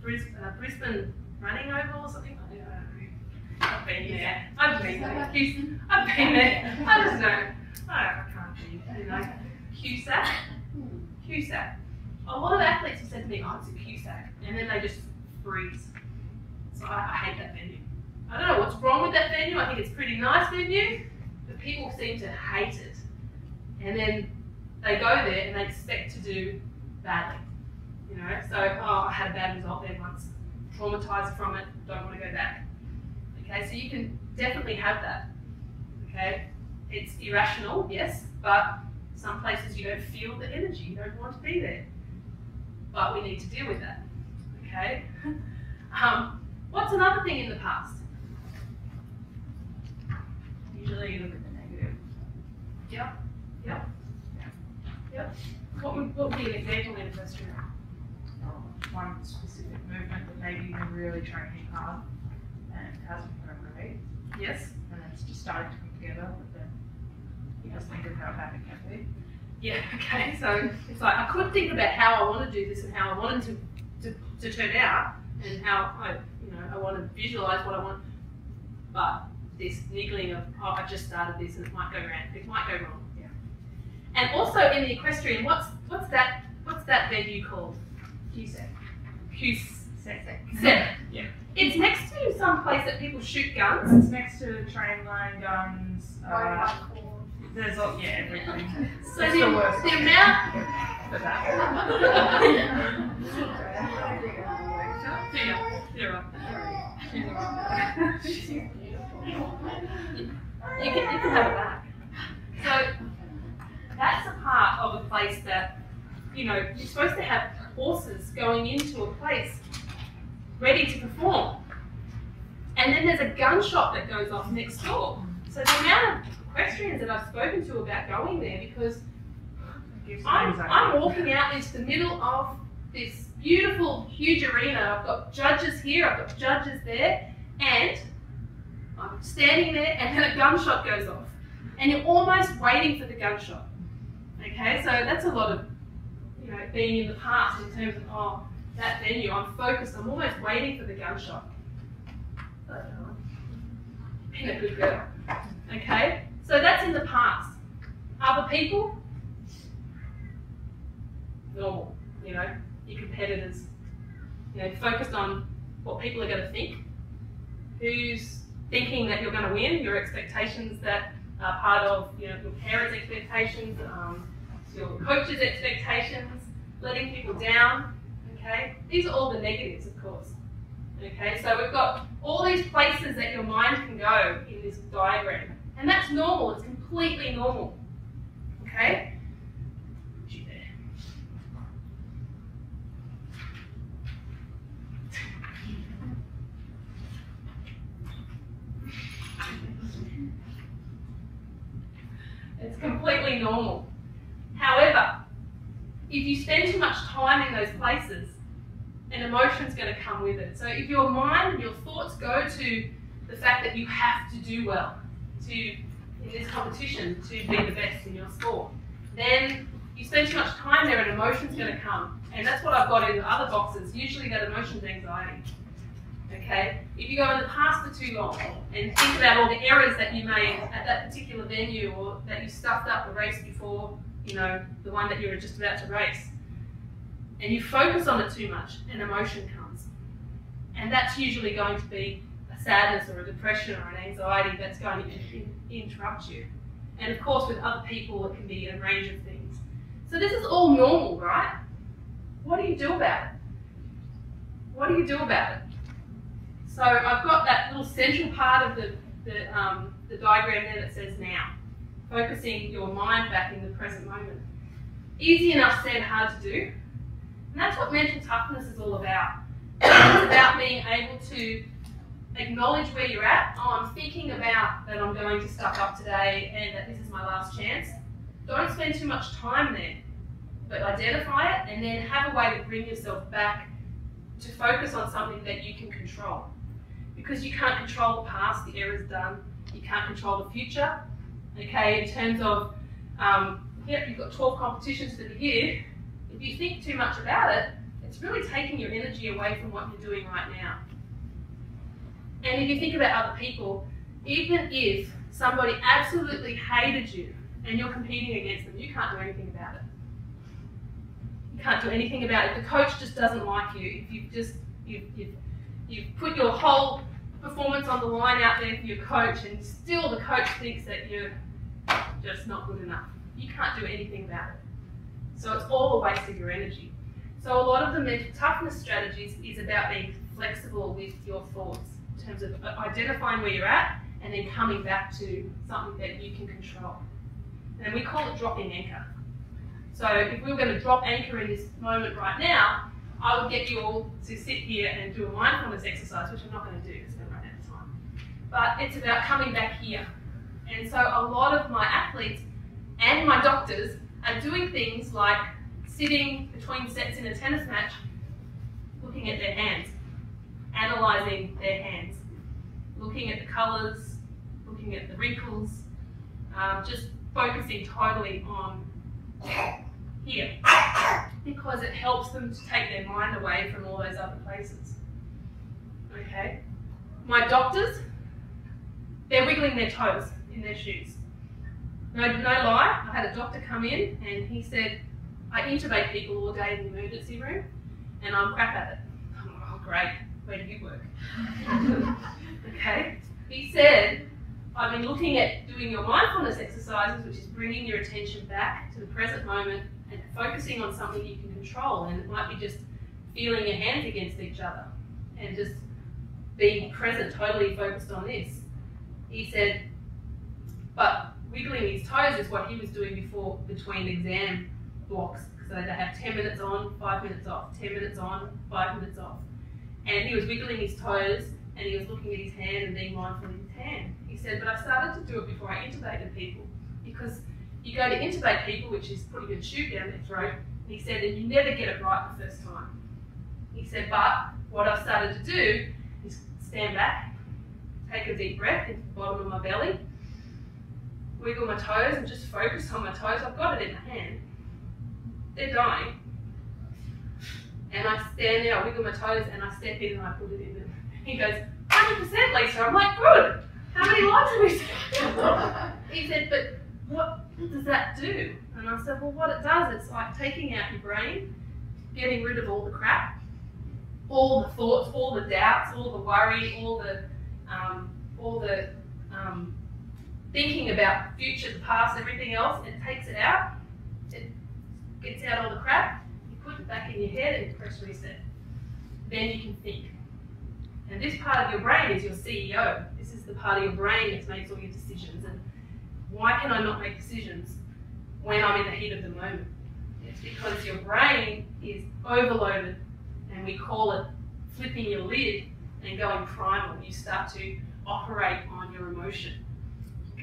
Brisbane Running Oval or something? I don't know. I've been there. I've been there. Houston. I've been there. I just know. I can't be, you know. QSAC. A lot of athletes have said to me, oh, it's a QSAC. And then they just freeze. So I hate that venue. I don't know what's wrong with that venue. I think it's a pretty nice venue, but people seem to hate it. And then they go there and they expect to do badly. You know, so, oh, I had a bad result there once. Traumatized from it, don't want to go back. Okay, so you can definitely have that. Okay, it's irrational, yes, but some places you don't feel the energy, you don't want to be there. But we need to deal with that. Okay. What's another thing in the past? Usually you look at the negative. Yep. What would be an example in a question? One specific movement that maybe you've been really training hard and it hasn't gone great. Yes. And it's just starting to come together, but then you just think of how bad it can be. Yeah, okay, so it's like I could think about how I want to do this and how I wanted to turn out and how I want to visualize what I want, but this niggling of, oh, I just started this and it might go wrong. Yeah. And also in the equestrian, what's that venue called? QSEC. Yeah. It's next to some place that people shoot guns. It's next to train line, guns, there's all, yeah, everything. So It's the worst. amount. You're right. You can have it back. So that's a part of a place that, you know, you're supposed to have horses going into a place ready to perform. And then there's a gun shop that goes off next door. So the amount of equestrians that I've spoken to about going there, because I'm walking out into the middle of this beautiful, huge arena. I've got judges here, I've got judges there, and I'm standing there and then a gunshot goes off. And you're almost waiting for the gunshot. Okay, so that's a lot of, you know, being in the past in terms of, oh, that venue, I'm focused, I'm almost waiting for the gunshot. Being a good girl. Okay, so that's in the past. Other people, normal, you know, your competitors, you know, focused on what people are going to think, who's thinking that you're going to win, your expectations that are part of, you know, your parents' expectations, your coach's expectations, letting people down, okay? These are all the negatives, of course, okay? So we've got all these places that your mind can go in this diagram, and that's normal, it's completely normal, okay? It's completely normal. However, if you spend too much time in those places, an emotion's going to come with it. So if your mind and your thoughts go to the fact that you have to do well in this competition to be the best in your sport, then you spend too much time there and emotion's going to come. And that's what I've got in the other boxes. Usually that emotion's anxiety. Okay? If you go in the past for too long and think about all the errors that you made at that particular venue, or that you stuffed up the race before, you know, the one that you were just about to race, and you focus on it too much, an emotion comes. And that's usually going to be a sadness or a depression or an anxiety that's going to interrupt you. And of course with other people it can be a range of things. So this is all normal, right? What do you do about it? What do you do about it? So I've got that little central part of the diagram there that says now. Focusing your mind back in the present moment. Easy enough said, hard to do. And that's what mental toughness is all about. It's about being able to acknowledge where you're at. Oh, I'm thinking about that I'm going to stuff up today and that this is my last chance. Don't spend too much time there, but identify it and then have a way to bring yourself back to focus on something that you can control. Because you can't control the past, the errors done. You can't control the future. Okay, in terms of, you've got 12 competitions for the year. If you think too much about it, it's really taking your energy away from what you're doing right now. And if you think about other people, even if somebody absolutely hated you and you're competing against them, you can't do anything about it. You can't do anything about it. If the coach just doesn't like you, if you've put your whole performance on the line out there for your coach and still the coach thinks that you're just not good enough, you can't do anything about it. So it's all a waste of your energy. So a lot of the mental toughness strategies is about being flexible with your thoughts in terms of identifying where you're at and then coming back to something that you can control. And we call it dropping anchor. So if we were going to drop anchor in this moment right now, I would get you all to sit here and do a mindfulness exercise, which I'm not going to do because we're running out of time. But it's about coming back here. And so a lot of my athletes and my doctors are doing things like sitting between sets in a tennis match, looking at their hands, analysing their hands, looking at the colours, looking at the wrinkles, just focusing totally on here, because it helps them to take their mind away from all those other places. Okay? My doctors, they're wiggling their toes in their shoes. No lie, I had a doctor come in and he said, I intubate people all day in the emergency room and I'm crap at it. I'm like, oh great, where do you work? Okay. He said, I've been looking at doing your mindfulness exercises, which is bringing your attention back to the present moment and focusing on something you can control, and it might be just feeling your hands against each other and just being present, totally focused on this. He said, but wiggling his toes is what he was doing before between exam blocks. So they have 10 minutes on, 5 minutes off, 10 minutes on, 5 minutes off. And he was wiggling his toes and he was looking at his hand and being mindful of his hand. He said, but I started to do it before I intubated people, because you go to intubate people, which is putting a tube down their throat, and he said, and you never get it right the first time. He said, but what I've started to do is stand back, take a deep breath into the bottom of my belly, wiggle my toes and just focus on my toes. I've got it in my hand. They're dying. And I stand there, I wiggle my toes and I step in and I put it in them. He goes, 100% Lisa. I'm like, good. How many lives have we saved? He said, but what does that do? And I said, well, what it does, it's like taking out your brain, getting rid of all the crap, all the thoughts, all the doubts, all the worry, all the thinking about the future, the past, everything else. It takes it out. It gets out all the crap. You put it back in your head and you press reset. Then you can think. And this part of your brain is your CEO. This is the part of your brain that makes all your decisions. And why can I not make decisions when I'm in the heat of the moment? It's because your brain is overloaded, and we call it flipping your lid and going primal. You start to operate on your emotion.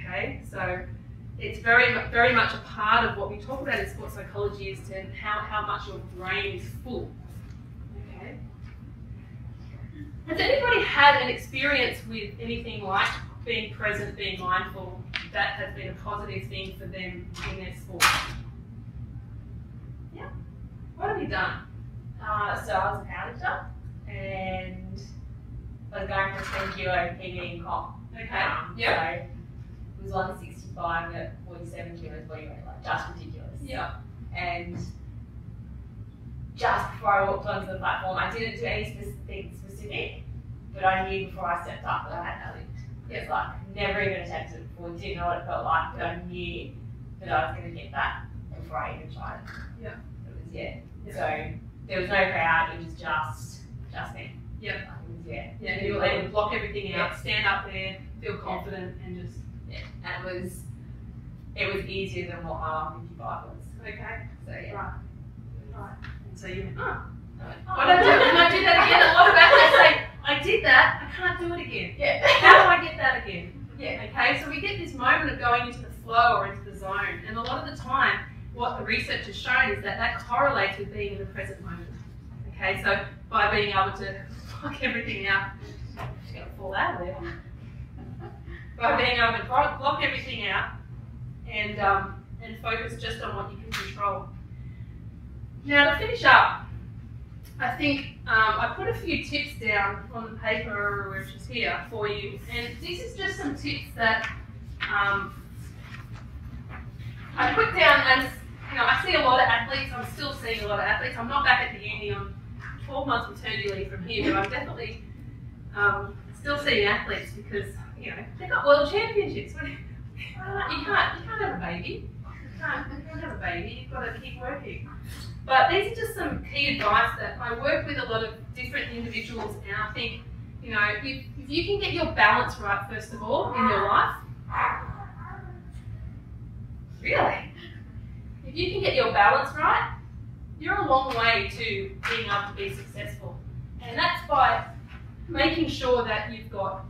Okay, so it's very much a part of what we talk about in sports psychology, is to how much your brain is full. Okay. Has anybody had an experience with anything like being present, being mindful, that has been a positive thing for them in their sport? Yeah. What have you done? So I was a powerlifter and I was going for a 10 kilo PB comp. Okay. So it was 165 at 47 kilos body weight, like just ridiculous. Yeah. And just before I walked onto the platform, I didn't do anything specific, but I knew before I stepped up that I had no lift. It's like never even attempted it before, didn't know what it felt like, but I knew that I was going to get that before I even tried it. Yeah. It was, yeah. So there was no crowd, it was just me. Yep. It was, yeah. Yeah, and you were able to block everything out, stand up there, feel confident, and just... Yeah. And it was easier than what my 55 was. Okay. So yeah. Right. And so you went, oh. Oh. What I do? Can I do that again? A lot of athletes say, I did that, I can't do it again. Yeah. How do I get that again? Yeah. Okay, so we get this moment of going into the flow or into the zone, and a lot of the time, what the research has shown is that correlates with being in the present moment. Okay, so by being able to block everything out, it's going to fall out of there. By being able to block everything out and focus just on what you can control. Now to finish up, I think I put a few tips down on the paper, which is here for you, and this is just some tips that I put down as, you know, I see a lot of athletes, I'm still seeing a lot of athletes. I'm not back at the uni, I'm 12 months maternity leave from here, but I'm definitely still seeing athletes because, you know, they've got world championships. You can't have a baby. You can't have a baby, you've got to keep working. But these are just some key advice that I work with a lot of different individuals, and I think, you know, if you can get your balance right, first of all, in your life, really, if you can get your balance right, you're a long way to being able to be successful. And that's by making sure that you've got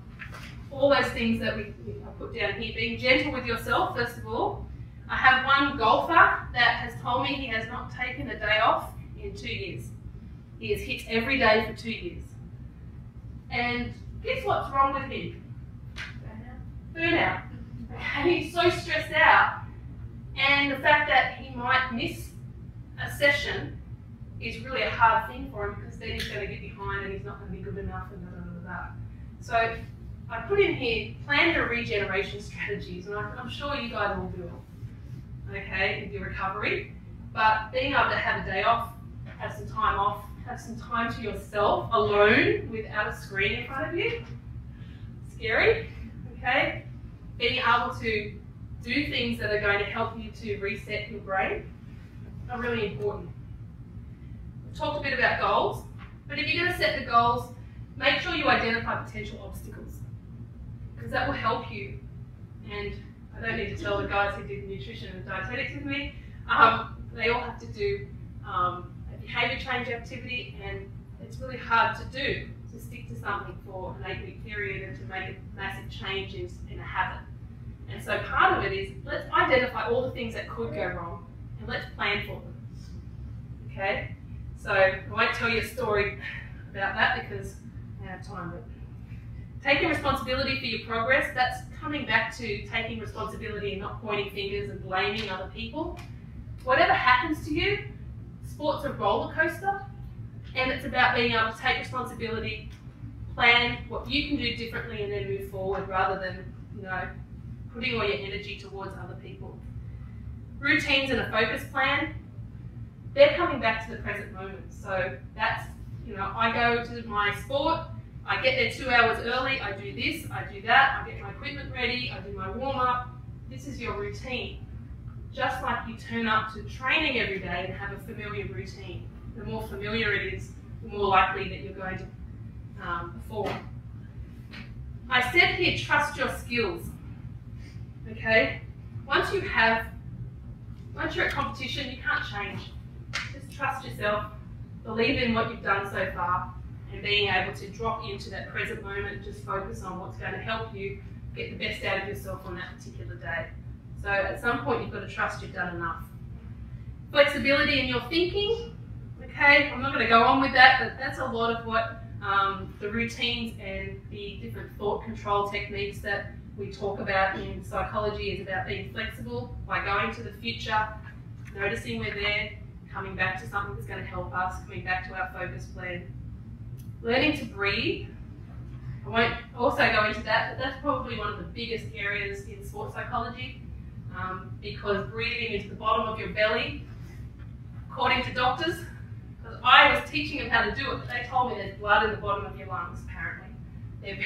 all those things that I put down here. Being gentle with yourself, first of all. I have one golfer that has told me he has not taken a day off in 2 years. He has hit every day for 2 years. And guess what's wrong with him? Burnout. Okay, he's so stressed out. And the fact that he might miss a session is really a hard thing for him, because then he's going to get behind and he's not going to be good enough and da da da da. So I put in here, plan your regeneration strategies, and I'm sure you guys all do it, okay, with your recovery. But being able to have a day off, have some time off, have some time to yourself, alone, without a screen in front of you, scary, okay? Being able to do things that are going to help you to reset your brain are really important. We've talked a bit about goals, but if you're going to set the goals, make sure you identify potential obstacles, because that will help you. And I don't need to tell the guys who did nutrition and dietetics with me, they all have to do a behaviour change activity, and it's really hard to do, to stick to something for an 8-week period and to make a massive change in a habit. And so part of it is, let's identify all the things that could go wrong and let's plan for them, okay? So I won't tell you a story about that because I don't have time, but taking responsibility for your progress, that's coming back to taking responsibility and not pointing fingers and blaming other people. Whatever happens to you, sport's a roller coaster, and it's about being able to take responsibility, plan what you can do differently, and then move forward rather than, putting all your energy towards other people. Routines and a focus plan, they're coming back to the present moment. So that's, I go to my sport, I get there 2 hours early, I do this, I do that, I get my equipment ready, I do my warm-up. This is your routine. Just like you turn up to training every day and have a familiar routine. The more familiar it is, the more likely that you're going to perform. I said here, trust your skills. Okay? Once you're at competition, you can't change. Just trust yourself, believe in what you've done so far, and being able to drop into that present moment, just focus on what's going to help you get the best out of yourself on that particular day. So at some point you've got to trust you've done enough. Flexibility in your thinking, okay, I'm not going to go on with that, but that's a lot of what the routines and the different thought control techniques that we talk about in psychology is about being flexible by going to the future, noticing we're there, coming back to something that's going to help us, coming back to our focus plan. Learning to breathe. I won't also go into that, but that's probably one of the biggest areas in sports psychology. Because breathing into the bottom of your belly, according to doctors, because I was teaching them how to do it, but they told me there's blood in the bottom of your lungs, apparently. There's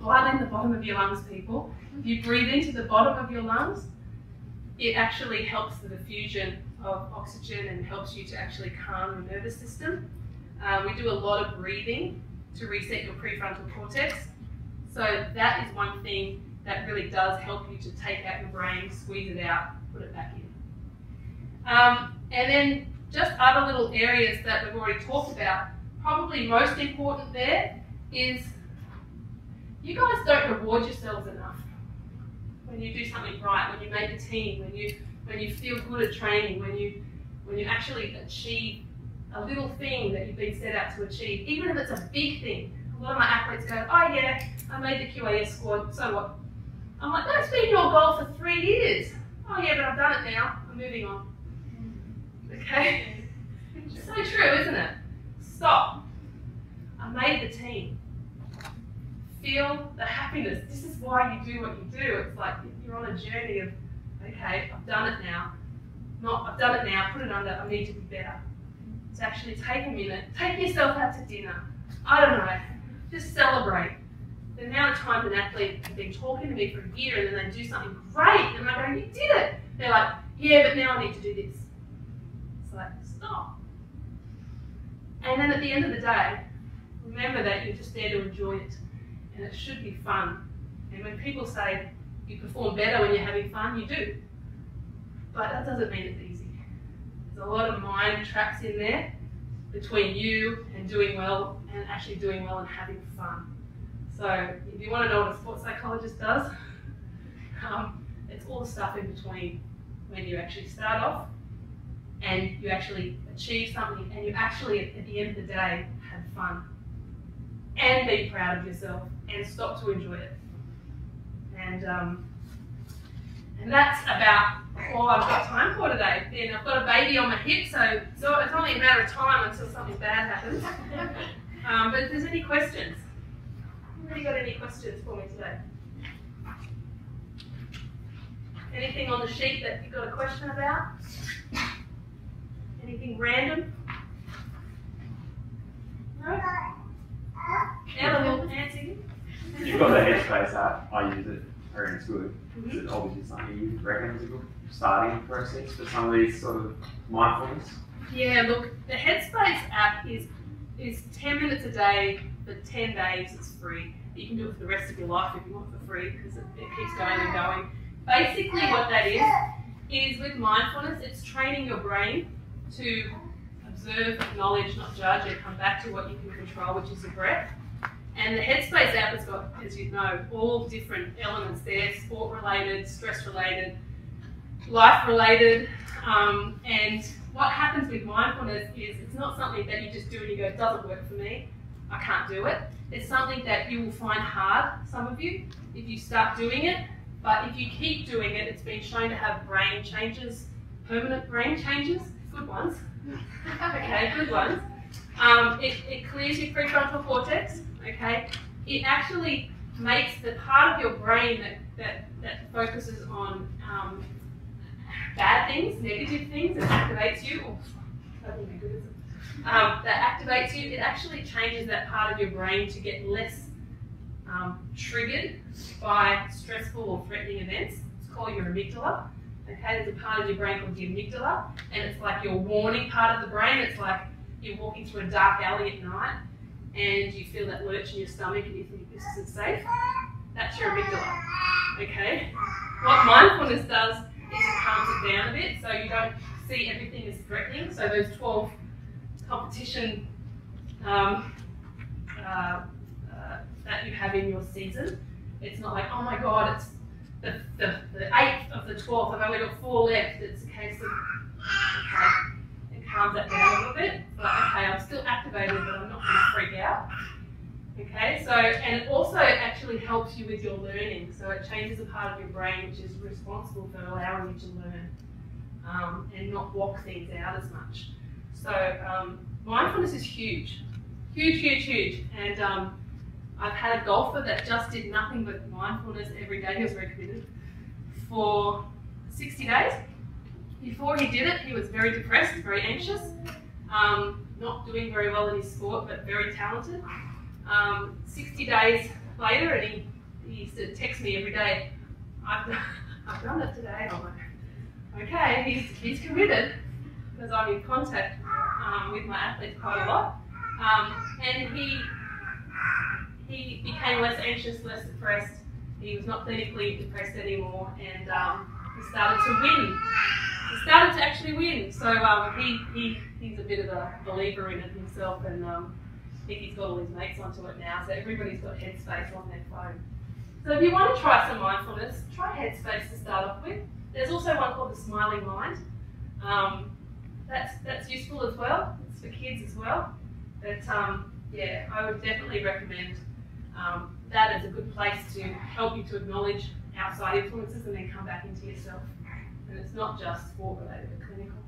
blood in the bottom of your lungs, people. If you breathe into the bottom of your lungs, it actually helps the diffusion of oxygen and helps you to actually calm your nervous system. We do a lot of breathing to reset your prefrontal cortex. So that is one thing that really does help you to take out your brain, squeeze it out, put it back in. And then just other little areas that we've already talked about, probably most important there is you guys don't reward yourselves enough when you do something right, when you make a team, when you feel good at training, when you actually achieve a little thing that you've been set out to achieve, even if it's a big thing. A lot of my athletes go, oh yeah, I made the QAS squad, so what? I'm like, that's been your goal for 3 years. Oh yeah, but I've done it now, I'm moving on. Okay? It's so true, isn't it? Stop. I made the team. Feel the happiness. This is why you do what you do. It's like you're on a journey of, okay, I've done it now. I've done it now, put it under, I need to be better. It's actually take a minute, take yourself out to dinner. I don't know, just celebrate. The amount of times an athlete has been talking to me for a year and then they do something great and I go, you did it. They're like, yeah, but now I need to do this. It's like, stop. And then at the end of the day, remember that you're just there to enjoy it and it should be fun. And when people say you perform better when you're having fun, you do. But that doesn't mean it's easy. There's a lot of mind traps in there between you and doing well and actually doing well and having fun. So if you want to know what a sports psychologist does, it's all the stuff in between when you actually start off and you actually achieve something and you actually, at the end of the day, have fun and be proud of yourself and stop to enjoy it. And that's about all I've got time for today. Then I've got a baby on my hip, so it's only a matter of time until something bad happens. But if there's any questions. Anybody got any questions for me today? Anything on the sheet that you've got a question about? Anything random? No? Ella will answer you. You've got the Headspace app. I use it. I reckon it's good. Is it obviously something you reckon is a good starting process for some of these sort of mindfulness? Yeah, look, the Headspace app is 10 minutes a day for 10 days. It's free. You can do it for the rest of your life if you want for free because it keeps going and going. Basically what that is with mindfulness, it's training your brain to observe, acknowledge, not judge, and come back to what you can control, which is your breath. And the Headspace app has got, as you know, all different elements there, sport-related, stress-related, life-related, and what happens with mindfulness is it's not something that you just do and you go, it doesn't work for me, I can't do it. It's something that you will find hard, some of you, if you start doing it. But if you keep doing it, it's been shown to have brain changes, permanent brain changes, good ones. Okay, good ones. It clears your prefrontal cortex, okay? It actually makes the part of your brain that focuses on bad things, negative things, and activates you. Oh, that wouldn't be good, is it? That activates you, it actually changes that part of your brain to get less triggered by stressful or threatening events. It's called your amygdala. Okay, there's a part of your brain called the amygdala, and it's like your warning part of the brain. It's like you're walking through a dark alley at night and you feel that lurch in your stomach and you think this isn't safe. That's your amygdala. Okay? What mindfulness does is it calms it down a bit so you don't see everything as threatening. So those 12 competition that you have in your season, it's not like, oh my God, it's the 8th of the 12th, I've only got 4 left. It's a case of, okay, it calms that down a little bit. But okay, I'm still activated, but I'm not going to freak out. Okay, so, and it also actually helps you with your learning. So it changes a part of your brain which is responsible for allowing you to learn and not block things out as much. So mindfulness is huge. Huge, huge, huge. And I've had a golfer that just did nothing but mindfulness every day. He was very committed for 60 days. Before he did it, he was very depressed, very anxious, not doing very well in his sport, but very talented. 60 days later, and he used to text me every day, I've done it today. I'm like, okay, he's committed because I'm in contact with my athletes quite a lot. And he became less anxious, less depressed. He was not clinically depressed anymore, and he started to win. He started to actually win. So he's a bit of a believer in it himself, and I think he's got all his mates onto it now. So everybody's got Headspace on their phone. So if you want to try some mindfulness, try Headspace to start off with. There's also one called the Smiling Mind. That's useful as well. It's for kids as well. But yeah, I would definitely recommend that as a good place to help you to acknowledge outside influences and then come back into yourself. And it's not just sport related, but clinical.